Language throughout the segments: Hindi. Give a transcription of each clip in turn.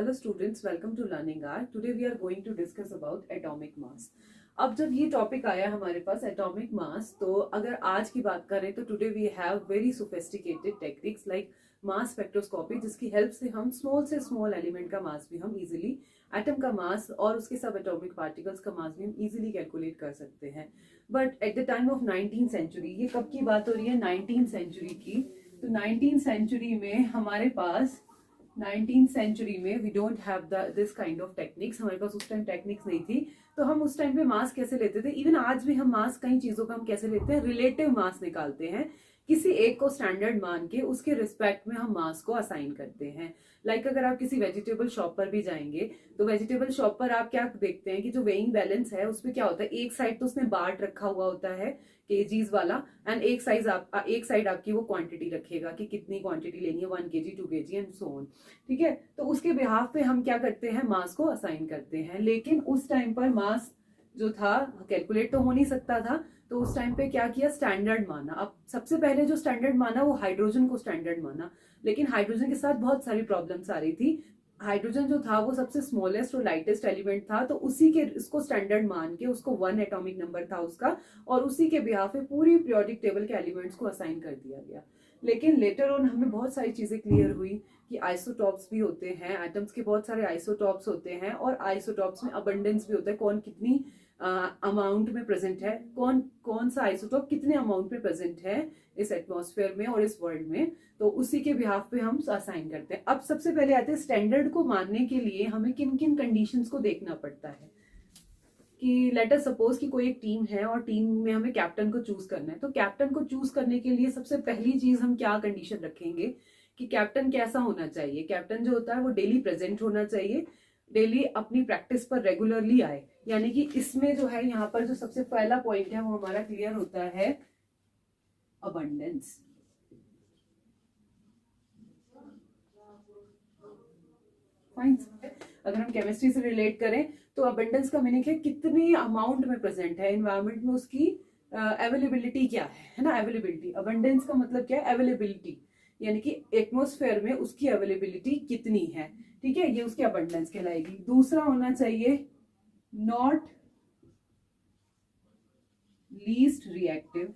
Hello students, welcome to Learning Art. Today we are going to discuss about atomic mass. अब जब ये टॉपिक आया हमारे पास एटॉमिक मास, तो अगर आज की बात करें तो today we have very sophisticated techniques like mass spectroscopy, जिसकी हेल्प से हम स्मॉल से स्मॉल एलिमेंट का मास भी हम इजीली, एटम का मास और उसके सब एटॉमिक पार्टिकल्स का मास भी हम इजीली कैलकुलेट कर सकते हैं. But at the time of 19th century, ये कब की बात हो रही है? 19th सेंचुरी की. तो 19th सेंचुरी में हमारे पास 19th सेंचुरी में we don't have this kind of techniques. हमारे पास उस टाइम टेक्निक्स नहीं थी, तो हम उस टाइम पे मास कैसे लेते थे? इवन आज भी हम मास, कई चीजों का हम कैसे लेते हैं, रिलेटिव मास निकालते हैं. किसी एक को स्टैंडर्ड मान के उसके रिस्पेक्ट में हम मास को असाइन करते हैं. लाइक अगर आप किसी वेजिटेबल शॉप पर भी जाएंगे, तो वेजिटेबल शॉप पर आप क्या देखते हैं कि जो वेइंग बैलेंस है उसमें क्या होता है, एक साइड तो उसने बार्ट रखा हुआ होता है केजीज वाला, एंड एक साइड आपकी वो क्वांटिटी रखेगा कि कितनी क्वांटिटी लेनी है, 1 kg 2 kg and so on. ठीक है, तो उसके बिहाफ पे हम क्या करते हैं, मास को असाइन करते हैं. लेकिन उस टाइम पर मास जो था कैलकुलेट तो हो नहीं सकता था, तो उस टाइम पे क्या किया, स्टैंडर्ड माना. अब सबसे पहले जो स्टैंडर्ड माना वो हाइड्रोजन को स्टैंडर्ड माना, लेकिन हाइड्रोजन के साथ बहुत सारी प्रॉब्लम्स आ रही थी. हाइड्रोजन जो था वो सबसे स्मॉलेस्ट और लाइटेस्ट एलिमेंट था, तो उसी के इसको स्टैंडर्ड मान के उसको 1 एटॉमिक नंबर था उसका, और उसी के बिहाफ पे पूरी पीरियोडिक टेबल के एलिमेंट्स को असाइन कर दिया गया. लेकिन लेटर ऑन हमें बहुत सारी चीजें क्लियर हुई कि आइसोटॉप्स भी होते हैं, एटम्स के बहुत सारे आइसोटॉप्स होते हैं, और आइसोटॉप्स में अबंडेंस भी होता है. कौन कितनी अमाउंट में प्रेजेंट है, कौन सा आइसोटॉप कितने अमाउंट में प्रेजेंट है इस एटमॉस्फेयर में और इस वर्ल्ड में, तो उसी के बिहाफ पे हम असाइन करते हैं. अब सबसे पहले आते हैं स्टैंडर्ड को मानने के लिए हमें किन किन कंडीशंस को देखना पड़ता है. कि लेट अस सपोज कि कोई एक टीम है और टीम में हमें कैप्टन को चूज करना है. तो कैप्टन को चूज करने के लिए सबसे पहली चीज हम क्या कंडीशन रखेंगे कि कैप्टन कैसा होना चाहिए. कैप्टन जो होता है वो डेली प्रेजेंट होना चाहिए, डेली अपनी प्रैक्टिस पर रेगुलरली आए. यानी कि इसमें जो है, यहाँ पर जो सबसे पहला पॉइंट है वो हमारा क्लियर होता है अबंडेंस. फाइन. अगर हम केमिस्ट्री से रिलेट करें तो अबंडेंस का मीनिंग है कितनी अमाउंट में प्रेजेंट है एनवायरमेंट में, उसकी अवेलेबिलिटी क्या है ना. अवेलेबिलिटी, अबंडेंस का मतलब क्या है, अवेलेबिलिटी, यानी कि एटमॉस्फेयर में उसकी अवेलेबिलिटी कितनी है. ठीक है, ये उसकी अबंडेंस कहलाएगी. दूसरा होना चाहिए not least reactive.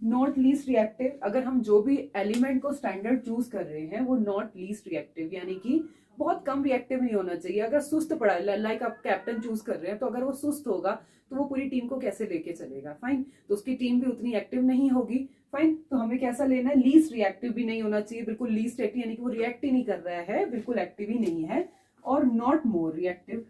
Not least reactive, अगर हम जो भी एलिमेंट को स्टैंडर्ड चूज कर रहे हैं वो नॉट लीस्ट रिएक्टिव, यानी कि बहुत कम रिएक्टिव नहीं होना चाहिए. अगर सुस्त पड़ा, लाइक आप कैप्टन चूज कर रहे हैं, तो अगर वो सुस्त होगा तो वो पूरी टीम को कैसे लेके चलेगा. फाइन, तो उसकी टीम भी उतनी एक्टिव नहीं होगी. फाइन, तो हमें कैसा लेना है, लीस्ट रिएक्टिव भी नहीं होना चाहिए, बिल्कुल लीस्ट एक्टिव, यानी कि वो रिएक्ट ही नहीं कर रहा है, बिल्कुल एक्टिव ही नहीं है. और नॉट मोर रिएक्टिव,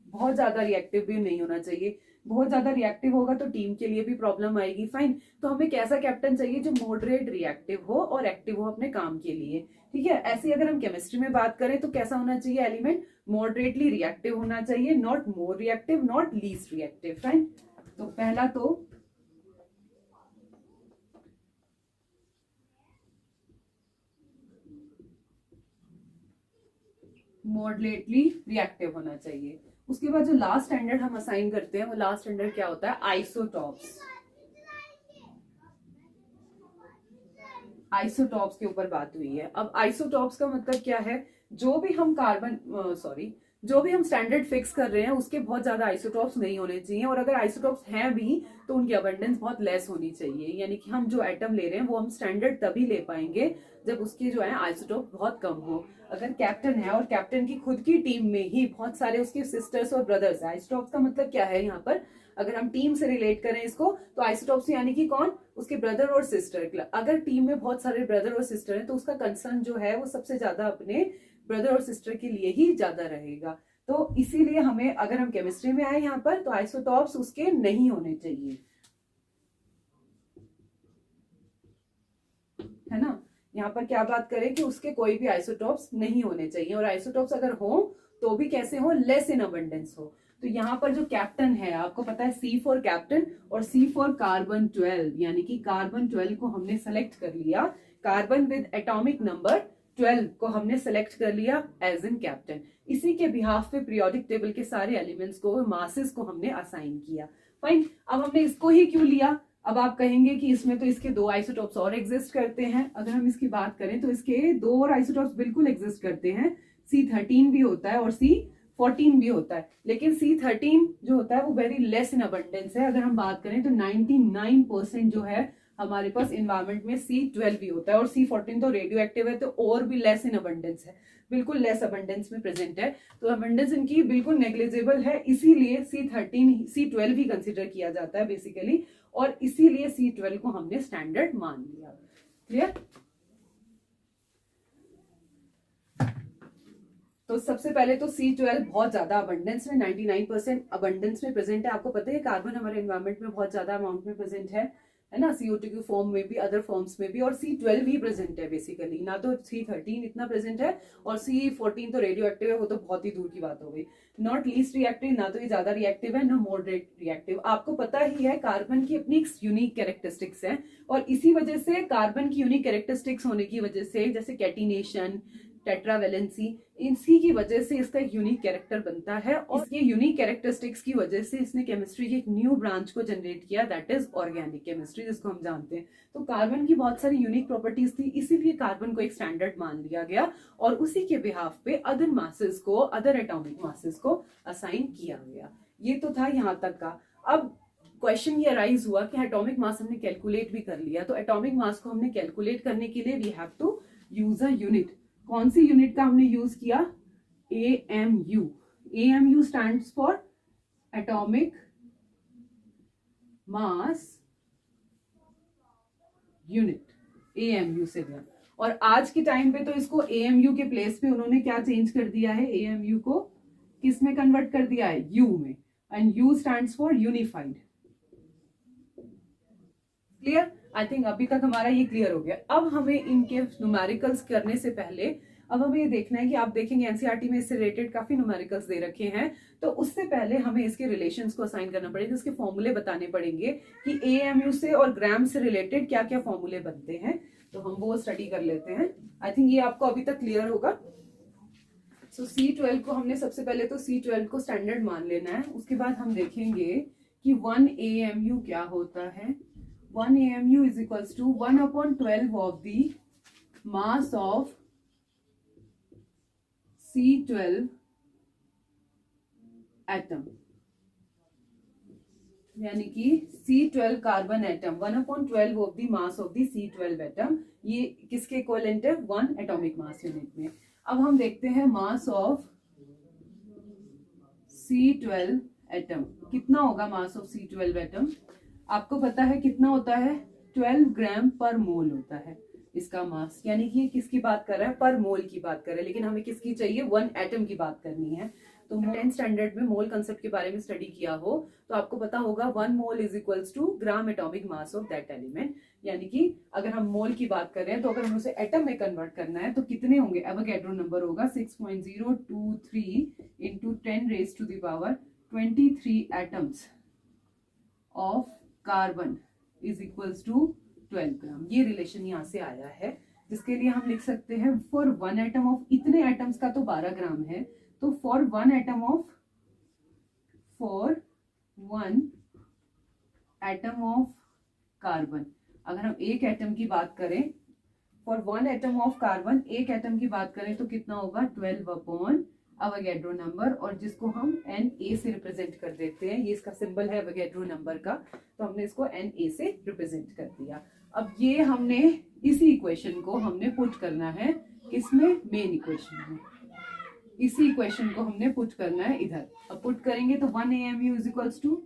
बहुत ज्यादा रिएक्टिव भी नहीं होना चाहिए. बहुत ज्यादा रिएक्टिव होगा तो टीम के लिए भी प्रॉब्लम आएगी. फाइन, तो हमें कैसा कैप्टन चाहिए, जो मॉडरेट रिएक्टिव हो और एक्टिव हो अपने काम के लिए. ठीक है, ऐसे अगर हम केमिस्ट्री में बात करें तो कैसा होना चाहिए एलिमेंट, मॉडरेटली रिएक्टिव होना चाहिए, not more reactive, not least reactive. Fine, तो पहला तो मॉडरेटली रिएक्टिव होना चाहिए. उसके बाद जो लास्ट स्टैंडर्ड हम असाइन करते हैं, वो लास्ट स्टैंडर्ड क्या होता है, आइसोटॉप्स. आइसोटॉप्स के ऊपर बात हुई है. अब आइसोटॉप्स का मतलब क्या है, जो भी हम जो भी हम स्टैंडर्ड फिक्स कर रहे हैं उसके बहुत ज्यादा आइसोटॉप्स नहीं होने चाहिए, और अगर आइसोटॉप्स हैं भी तो उनकी अबंडेंस बहुत लेस होनी चाहिए. यानी कि हम जो एटम ले रहे हैं वो हम स्टैंडर्ड तभी ले पाएंगे जब उसके जो है आइसोटॉप बहुत कम हो. अगर कैप्टन है और कैप्टन की खुद की टीम में ही बहुत सारे उसके सिस्टर्स और ब्रदर्स है, आइसोटॉप्स का मतलब क्या है यहाँ पर, अगर हम टीम से रिलेट करें इसको, तो आइसोटॉप्स यानी कि कौन, उसके ब्रदर और सिस्टर. अगर टीम में बहुत सारे ब्रदर और सिस्टर हैं तो उसका कंसर्न जो है वो सबसे ज्यादा अपने ब्रदर और सिस्टर के लिए ही ज्यादा रहेगा. तो इसीलिए हमें, अगर हम केमिस्ट्री में आए यहाँ पर, तो आइसोटॉप्स उसके नहीं होने चाहिए, है ना. यहाँ पर क्या बात करें कि उसके कोई भी आइसोटॉप्स नहीं होने चाहिए, और आइसोटॉप्स अगर हो तो भी कैसे हो, लेस इन अबंडेंस हो. तो यहाँ पर जो कैप्टन है, आपको पता है C फॉर कैप्टन और C फॉर कार्बन 12, यानी कि कार्बन 12 को हमने सेलेक्ट कर लिया, कार्बन विद एटॉमिक नंबर 12 को हमने सेलेक्ट कर लिया एज इन कैप्टन. इसी के बिहाफ पे पीरियोडिक टेबल के सारे एलिमेंट्स को, मासेस को हमने असाइन किया. फाइन, अब हमने इसको ही क्यों लिया? अब आप कहेंगे कि इसमें तो इसके 2 आइसोटॉप्स और एग्जिस्ट करते हैं। अगर हम इसकी बात करें तो इसके 2 और आइसोटॉप्स बिल्कुल एग्जिस्ट करते हैं, C13 भी होता है और C14 भी होता है, लेकिन C13 जो होता है वो वेरी लेस इन अबंडेंस है। अगर हम बात करें तो 99% जो है हमारे पास इन्वायरमेंट में C12 भी होता है, और C14 तो रेडियो एक्टिव है तो और भी लेस इन अबंडेंस है, बिल्कुल लेस अबंडेंस में प्रेजेंट है, तो अबंडेंस इनकी बिल्कुल नेग्लिजिबल है, इसीलिए C12 ही कंसिडर किया जाता है बेसिकली, और इसीलिए C12 को हमने स्टैंडर्ड मान लिया। क्लियर? तो सबसे पहले तो C12 बहुत ज्यादा अबंडेंस में 99% अबंडेंस में प्रेजेंट है। आपको पता है कार्बन हमारे एनवायरमेंट में बहुत ज्यादा अमाउंट में प्रेजेंट है ना, CO2 की फॉर्म में भी, अदर फॉर्म्स में भी, और C12 ही प्रेजेंट है बेसिकली, ना तो C13 इतना प्रेजेंट है, और C14 तो रेडियो एक्टिव है, वो तो बहुत ही दूर की बात हो गई। नॉट लीस्ट रिएक्टिव, ना तो ये ज्यादा रिएक्टिव है ना मॉडरेट रिएक्टिव। आपको पता ही है कार्बन की अपनी यूनिक कैरेक्टरिस्टिक्स है, और इसी वजह से कार्बन की यूनिक कैरेक्टरिस्टिक्स होने की वजह से, जैसे कैटिनेशन, टेट्रावेलेंसी, इसी की वजह से इसका एक यूनिक कैरेक्टर बनता है, और इसके यूनिक कैरेक्टरिस्टिक्स की वजह से इसने केमिस्ट्री की एक न्यू ब्रांच को जनरेट किया, दैट इज ऑर्गेनिक केमिस्ट्री, जिसको हम जानते हैं। तो कार्बन की बहुत सारी यूनिक प्रॉपर्टीज थी, इसीलिए कार्बन को एक स्टैंडर्ड मान लिया गया, और उसी के बिहाफ पे अदर मासेस को, अदर एटॉमिक मासेस को असाइन किया गया। ये तो था यहाँ तक का। अब क्वेश्चन ये अराइज हुआ कि एटॉमिक मास हमने कैलकुलेट भी कर लिया, तो एटॉमिक मास को हमने कैलकुलेट करने के लिए we have to use a unit. कौन सी यूनिट का हमने यूज किया? AMU। AMU stands for atomic mass unit, AMU से दिया। और आज के टाइम पे तो इसको AMU के प्लेस पे उन्होंने क्या चेंज कर दिया है? AMU को किस में कन्वर्ट कर दिया है? U में, and U stands for unified. Clear? I think अभी तक हमारा ये क्लियर हो गया। अब हमें इनके न्यूमेरिकल्स करने से पहले अब हमें ये देखना है कि आप देखेंगे एनसीईआरटी में इससे रिलेटेड काफी न्यूमेरिकल्स दे रखे हैं, तो उससे पहले हमें इसके रिलेशंस को असाइन करना पड़ेगा, इसके फॉर्मूले बताने पड़ेंगे कि AMU से और ग्राम से रिलेटेड क्या क्या फॉर्मूले बनते हैं, तो हम वो स्टडी कर लेते हैं। आई थिंक ये आपको अभी तक क्लियर होगा। सो C12 को हमने सबसे पहले तो C12 को स्टैंडर्ड मान लेना है, उसके बाद हम देखेंगे कि 1 AMU क्या होता है। 1 AMU is equals to 1/12 of the mass of C12 atom, यानी कि C12 carbon atom 1/12 of the mass of the C12 atom, ये किसके इक्विवेलेंट है? 1 एटॉमिक मास यूनिट में। अब हम देखते हैं मास ऑफ C12 एटम कितना होगा। मास ऑफ C12 एटम आपको पता है कितना होता है? 12 ग्राम पर मोल होता है इसका मास, यानी कि किसकी बात कर रहा है? पर मोल की बात कर रहा है, लेकिन हमें किसकी चाहिए? 1 एटम की बात करनी है। तो 10th स्टैंडर्ड में मोल कंसेप्ट के बारे में स्टडी किया हो तो आपको पता होगा 1 mole is equals to gram atomic mass of that element, यानी कि अगर हम मोल की बात कर रहे हैं तो अगर हमें उसे एटम में कन्वर्ट करना है तो कितने होंगे? एवोगैड्रो नंबर होगा 6.023 into 10 raise to the power 23 atoms of carbon is equals to 12 gram. ये रिलेशन यहाँ से आया है, जिसके लिए हम लिख सकते हैं फॉर 1 एटम ऑफ, इतने एटम्स का तो 12 ग्राम है, तो फॉर 1 एटम ऑफ कार्बन, अगर हम एक एटम की बात करें, फॉर 1 एटम ऑफ कार्बन, एक एटम की बात करें तो कितना होगा? 12 अपॉन एवोगैड्रो नंबर, और जिसको हम Na से रिप्रेजेंट कर देते हैं, ये इसका सिंबल है एवोगैड्रो नंबर का, तो हमने इसको Na से रिप्रेजेंट कर दिया। अब ये हमने इसी इक्वेशन को हमने पुट करना है किसमें? मेन इक्वेशन में। इसी इक्वेशन को हमने पुट करना है इधर। अब पुट करेंगे तो 1 AMU is equals to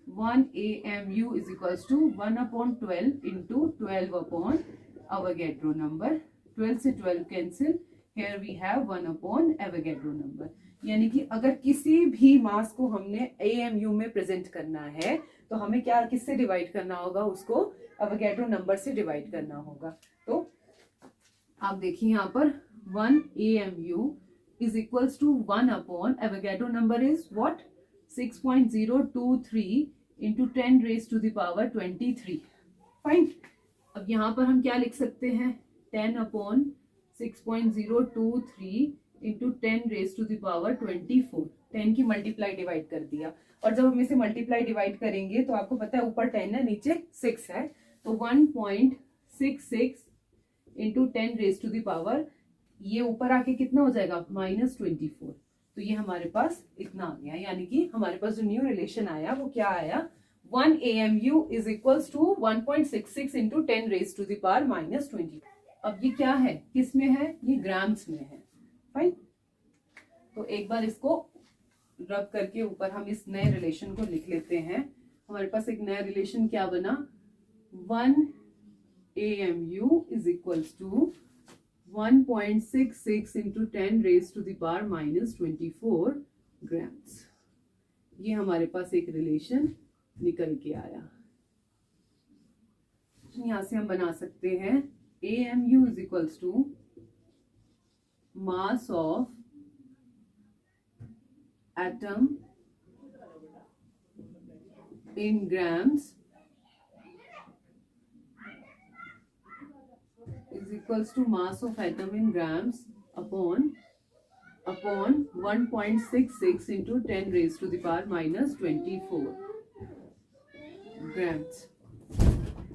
1/12 into 12 upon Avogadro number, 12 से 12 cancel, here we have 1 upon Avogadro number. यानी कि अगर किसी भी मास को हमने AMU में प्रेजेंट करना है तो हमें क्या, किससे डिवाइड करना होगा? उसको एवोगैड्रो नंबर से डिवाइड करना होगा। तो आप देखिए यहाँ पर 1 AMU is equals to 1 upon Avogadro number is what? 6.023 into 10 raised to the power 23. Fine. अब यहाँ पर हम क्या लिख सकते हैं? 10 upon 6.023 into 10 raised to the power 24। 10 की मल्टीप्लाई डिवाइड कर दिया, और जब हम इसे मल्टीप्लाई डिवाइड करेंगे तो आपको पता है ऊपर 10 है नीचे 6 है, तो 1.66 into 10 raise to the power, ये ऊपर आके कितना हो जाएगा -24। तो ये हमारे पास इतना आ गया, यानी कि हमारे पास जो न्यू रिलेशन आया वो क्या आया, 1 AMU is equals to 1.66 into 10 raise to the power -20। अब ये क्या है, किस में है, ये ग्राम्स में है। फाइन, तो एक बार इसको रब करके ऊपर हम इस नए रिलेशन को लिख लेते हैं। हमारे पास एक नया रिलेशन क्या बना, 1 AMU is equals to 1.66 into 10 raise to the power -24 grams. ये हमारे पास एक रिलेशन निकल के आया। यहां से हम बना सकते हैं AMU is equals to mass of atom in grams is equals to mass of atom in grams upon 1.66 into 10 raised to the power -24 grams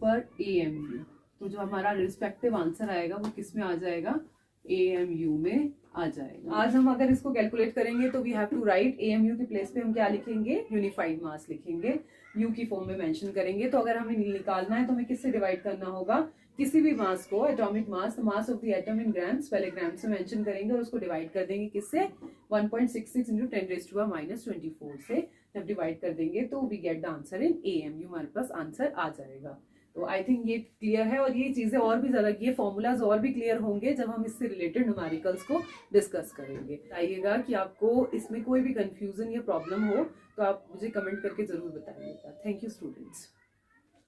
per AMU। तो जो हमारा रिस्पेक्टिव आंसर आएगा वो किस में आ जाएगा, AMU में आ जाएगा। आज हम अगर इसको कैलकुलेट करेंगे तो we have to write AMU के प्लेस पे हम क्या लिखेंगे, यूनिफाइड मास लिखेंगे, U की फॉर्म में मेंशन करेंगे। तो अगर हमें निकालना है तो हमें किससे डिवाइड करना होगा, किसी भी मास को, atomic mass, mass of the atom in grams, पहले ग्राम्स में मेंशन करेंगे और उसको डिवाइड कर देंगे किससे, 1.66 इंटू 10 रेज़ टू पावर -24 से। जब डिवाइड कर देंगे तो we get the answer in AMU, हमारे पास आंसर आ जाएगा। तो आई थिंक ये क्लियर है, और ये चीजें और भी ज्यादा, ये फॉर्मूलाज और भी क्लियर होंगे जब हम इससे रिलेटेड न्यूमेरिकल्स को डिस्कस करेंगे। बताइएगा कि आपको इसमें कोई भी कंफ्यूजन या प्रॉब्लम हो तो आप मुझे कमेंट करके जरूर बताइएगा। Thank you students.